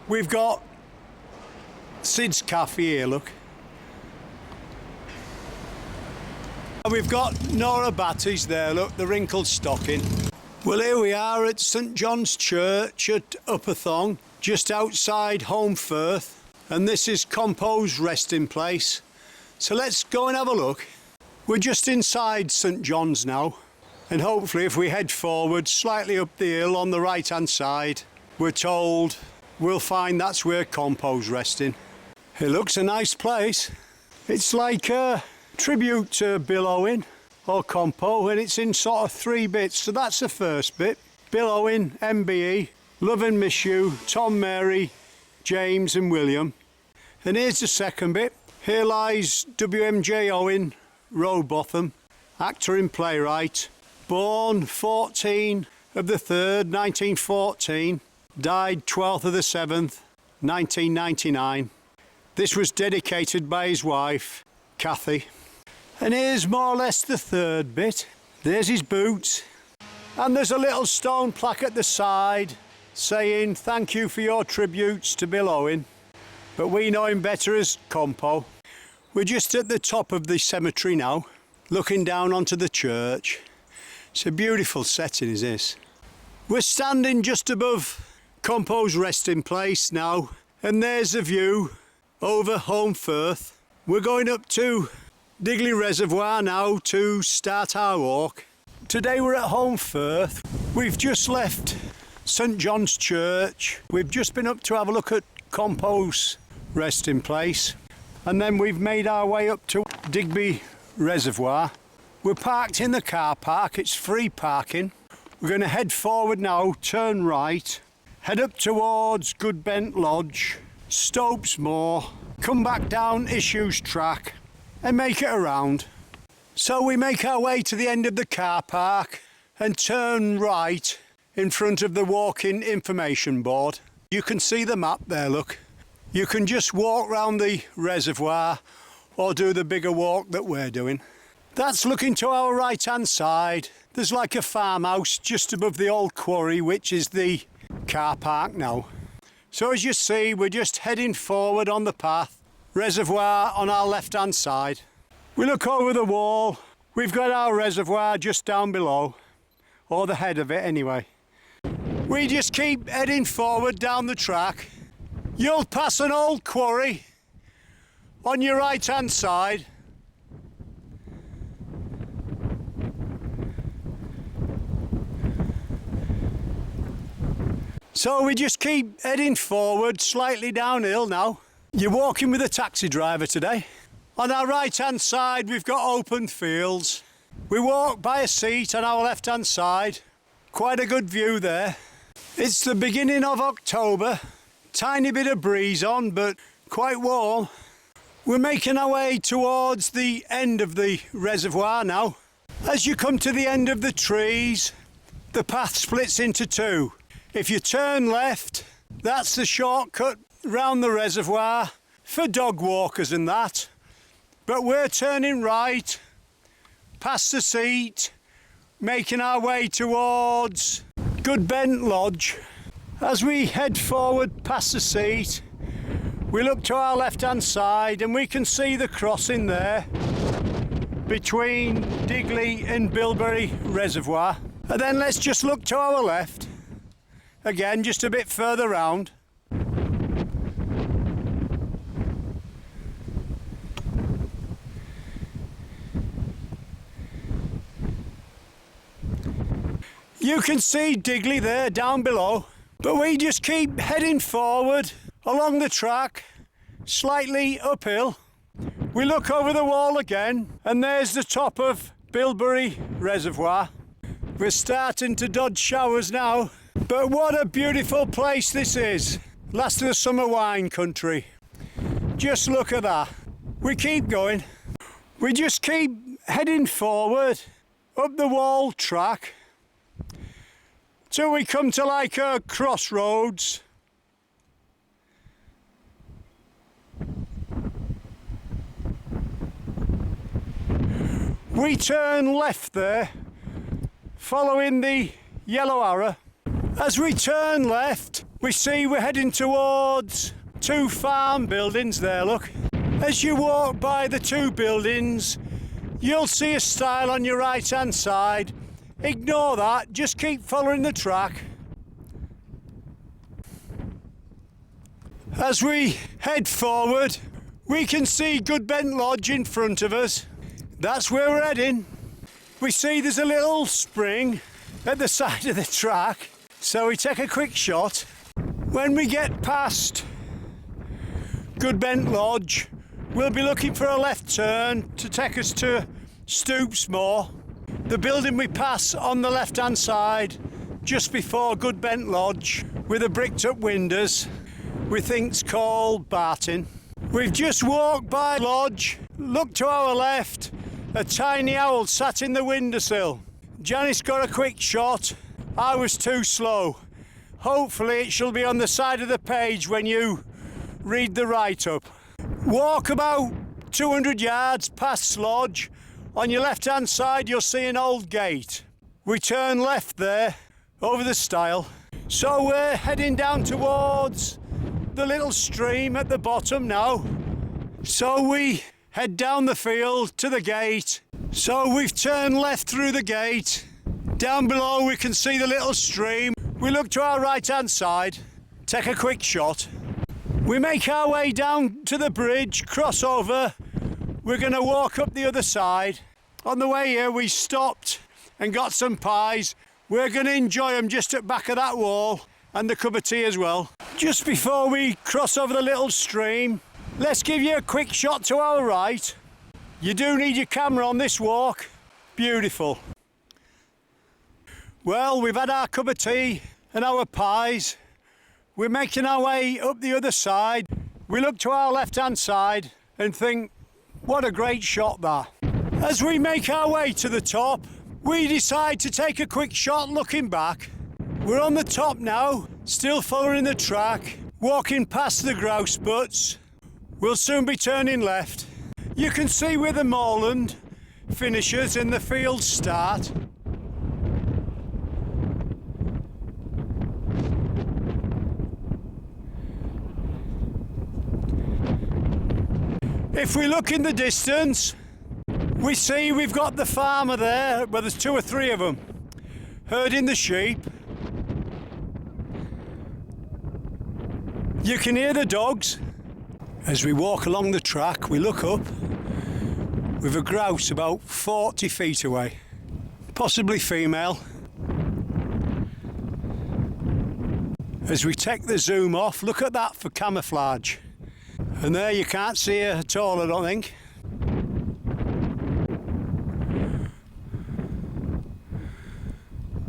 We've got Sid's Cafe here, look. We've got Nora Batty's there, look, the wrinkled stocking. Well, here we are at St John's Church at Upper Thong, just outside Holmfirth, and this is Compo's resting place. So let's go and have a look. We're just inside St John's now, and hopefully if we head forward slightly up the hill on the right hand side, we're told we'll find that's where Compo's resting. It looks a nice place. It's like a tribute to Bill Owen or Compo, and it's in sort of 3 bits. So that's the first bit. Bill Owen, MBE, Love and Miss You, Tom, Mary, James and William. And here's the second bit. Here lies WMJ Owen, Rowbotham, actor and playwright, born 14 of the 3rd, 1914, died 12th of the 7th, 1999. This was dedicated by his wife, Kathy. And here's more or less the third bit. There's his boots. And there's a little stone plaque at the side saying, "Thank you for your tributes to Bill Owen." But we know him better as Compo. We're just at the top of the cemetery now, looking down onto the church. It's a beautiful setting, is this. We're standing just above Compo's resting place now, and there's a view over Holmfirth. We're going up to Digley Reservoir now to start our walk. Today we're at Holmfirth. We've just left St John's Church. We've just been up to have a look at Compo's resting place, and then we've made our way up to Digley Reservoir. We're parked in the car park. It's free parking. We're going to head forward now, turn right, head up towards Goodbent Lodge, Stopes Moor, come back down Issues Track and make it around. So we make our way to the end of the car park and turn right in front of the walking information board. You can see the map there, look. You can just walk round the reservoir or do the bigger walk that we're doing. That's looking to our right hand side. There's like a farmhouse just above the old quarry, which is the car park now. So as you see, we're just heading forward on the path. Reservoir on our left hand side. We look over the wall. We've got our reservoir just down below, or the head of it anyway. We just keep heading forward down the track. You'll pass an old quarry on your right hand side. So we just keep heading forward, slightly downhill now. You're walking with a taxi driver today. On our right hand side we've got open fields. We walk by a seat on our left hand side. Quite a good view there. It's the beginning of October. Tiny bit of breeze on, but quite warm. We're making our way towards the end of the reservoir now. As you come to the end of the trees, the path splits into 2. If you turn left, that's the shortcut round the reservoir for dog walkers and that. But we're turning right, past the seat, making our way towards Goodbent Lodge. As we head forward past the seat, we look to our left hand side and we can see the crossing there between Digley and Bilberry Reservoir. And then let's just look to our left, again just a bit further round. You can see Digley there down below, but we just keep heading forward along the track, slightly uphill. We look over the wall again, and there's the top of Bilberry Reservoir. We're starting to dodge showers now, but what a beautiful place this is. Last of the summer wine country. Just look at that. We keep going. We just keep heading forward up the wall track till we come to like a crossroads. We turn left there, following the yellow arrow. As we turn left, we see we're heading towards two farm buildings there, look. As you walk by the two buildings, you'll see a stile on your right hand side. Ignore that, just keep following the track. As we head forward, we can see Goodbent Lodge in front of us. That's where we're heading. We see there's a little spring at the side of the track, so we take a quick shot. When we get past Goodbent Lodge, we'll be looking for a left turn to take us to Stoopsmore. The building we pass on the left hand side just before Goodbent Lodge with the bricked up windows, we think's called Barton. We've just walked by Lodge, look to our left, a tiny owl sat in the windowsill. Janice got a quick shot, I was too slow. Hopefully it shall be on the side of the page when you read the write-up. Walk about 200 yards past Lodge. On your left hand side you'll see an old gate. We turn left there, over the stile. So we're heading down towards the little stream at the bottom now. So we head down the field to the gate. So we've turned left through the gate. Down below we can see the little stream. We look to our right hand side, take a quick shot. We make our way down to the bridge, cross over. We're going to walk up the other side. On the way here we stopped and got some pies. We're going to enjoy them just at the back of that wall, and the cup of tea as well. Just before we cross over the little stream, let's give you a quick shot to our right. You do need your camera on this walk. Beautiful. Well, we've had our cup of tea and our pies. We're making our way up the other side. We look to our left hand side and think, what a great shot that. As we make our way to the top, we decide to take a quick shot looking back. We're on the top now, still following the track, walking past the grouse butts. We'll soon be turning left. You can see where the moorland finishes and the fields start. If we look in the distance, we see we've got the farmer there, well there's two or three of them, herding the sheep. You can hear the dogs. As we walk along the track, we look up with a grouse about 40 feet away, possibly female. As we take the zoom off, look at that for camouflage. And there you can't see her at all, I don't think.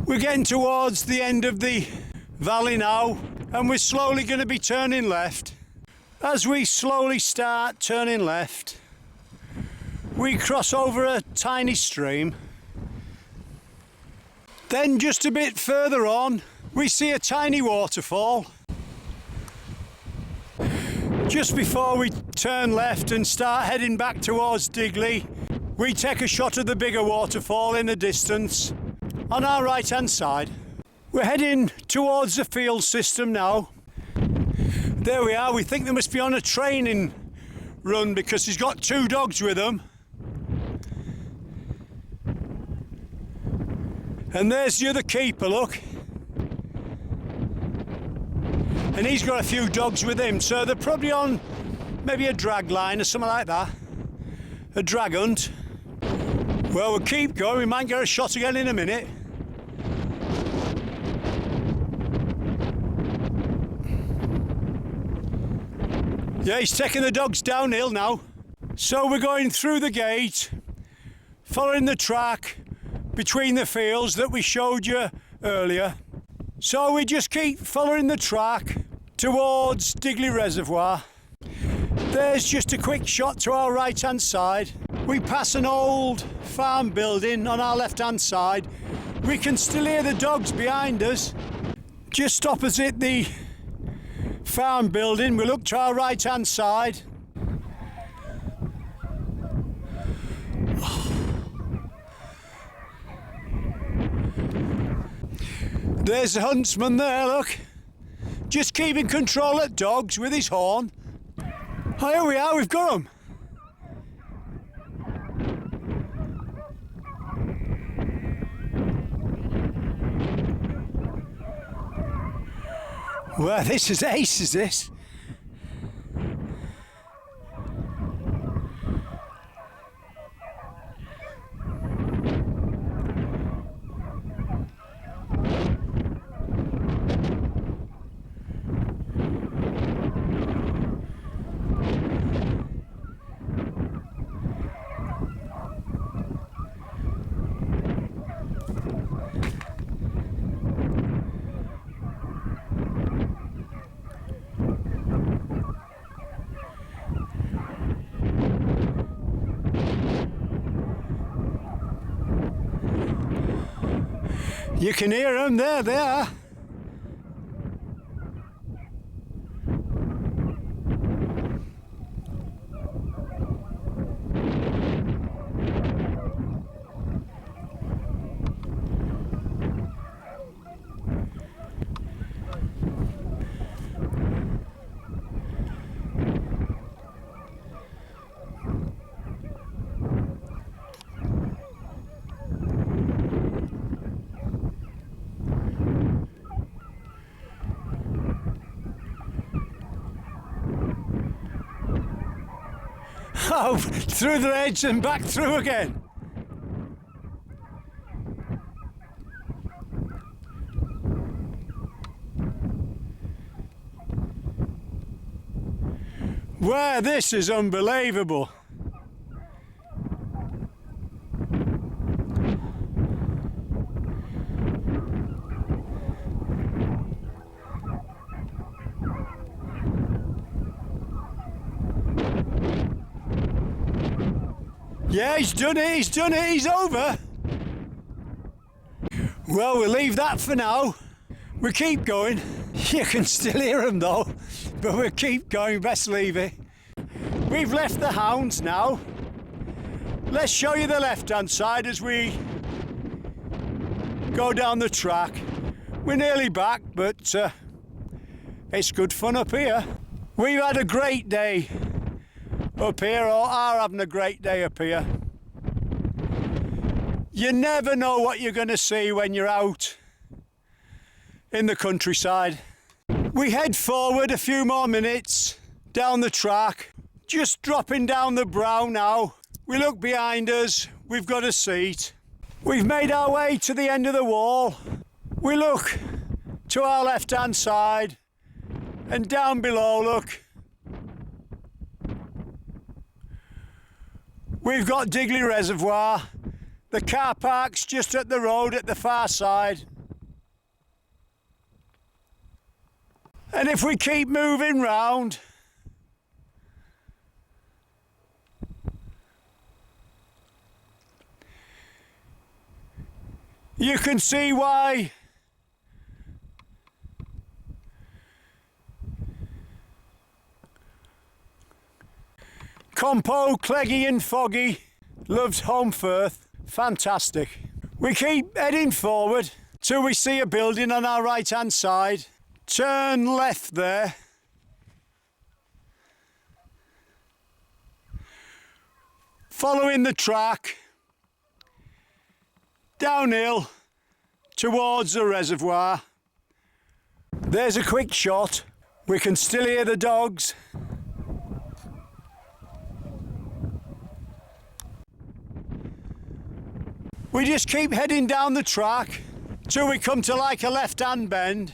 We're getting towards the end of the valley now, and we're slowly going to be turning left. As we slowly start turning left, we cross over a tiny stream. Then just a bit further on, we see a tiny waterfall. Just before we turn left and start heading back towards Digley, we take a shot of the bigger waterfall in the distance on our right hand side. We're heading towards the field system now. There we are, we think they must be on a training run because he's got two dogs with him. And there's the other keeper, look. And he's got a few dogs with him, so they're probably on maybe a drag line or something like that. A drag hunt. Well, we'll keep going, we might get a shot again in a minute. Yeah, he's taking the dogs downhill now. So we're going through the gate, following the track between the fields that we showed you earlier. So we just keep following the track towards Digley Reservoir. There's just a quick shot to our right hand side. We pass an old farm building on our left hand side. We can still hear the dogs behind us. Just opposite the farm building, we look to our right hand side. There's the huntsman there, look. just keeping control of dogs with his horn. Oh, here we are, we've got him. Well, this is ace, is this? You can hear them, there they are. Oh, through the edge and back through again. Wow, this is unbelievable. Yeah, he's done it, he's over. Well, we'll leave that for now. We keep going. You can still hear them though, but we'll keep going, best leave it. We've left the hounds now. Let's show you the left-hand side as we go down the track. We're nearly back, but it's good fun up here. We've had a great day up here, or are having a great day up here. You never know what you're going to see when you're out in the countryside. We head forward a few more minutes down the track, just dropping down the brow now. We look behind us, we've got a seat. We've made our way to the end of the wall. We look to our left-hand side, and down below, look, we've got Digley Reservoir. The car park's just at the road at the far side. And if we keep moving round, you can see why Compo, Cleggy and Foggy loves Holmfirth. Fantastic. We keep heading forward till we see a building on our right hand side. Turn left there. Following the track downhill towards the reservoir. There's a quick shot. We can still hear the dogs. We just keep heading down the track till we come to like a left-hand bend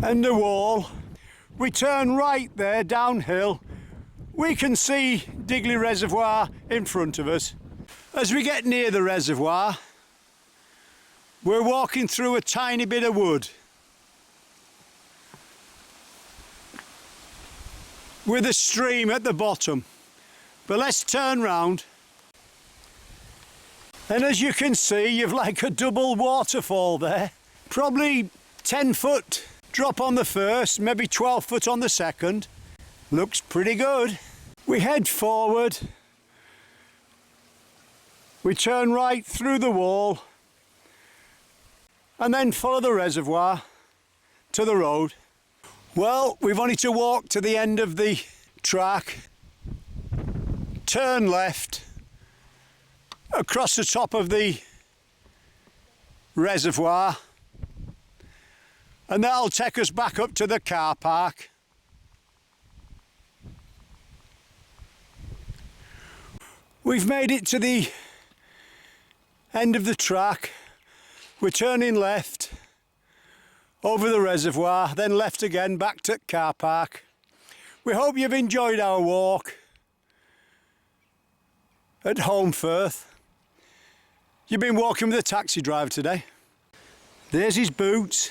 and the wall. We turn right there downhill. We can see Digley Reservoir in front of us. As we get near the reservoir, we're walking through a tiny bit of wood with a stream at the bottom. But let's turn round. And as you can see, you've like a double waterfall there. Probably 10 foot drop on the first, maybe 12 foot on the second. Looks pretty good. We head forward. We turn right through the wall and then follow the reservoir to the road. Well, we've only to walk to the end of the track, turn left, across the top of the reservoir, and that'll take us back up to the car park. We've made it to the end of the track. We're turning left over the reservoir, then left again back to car park. We hope you've enjoyed our walk at Holmfirth. You've been walking with a taxi driver today. There's his boots.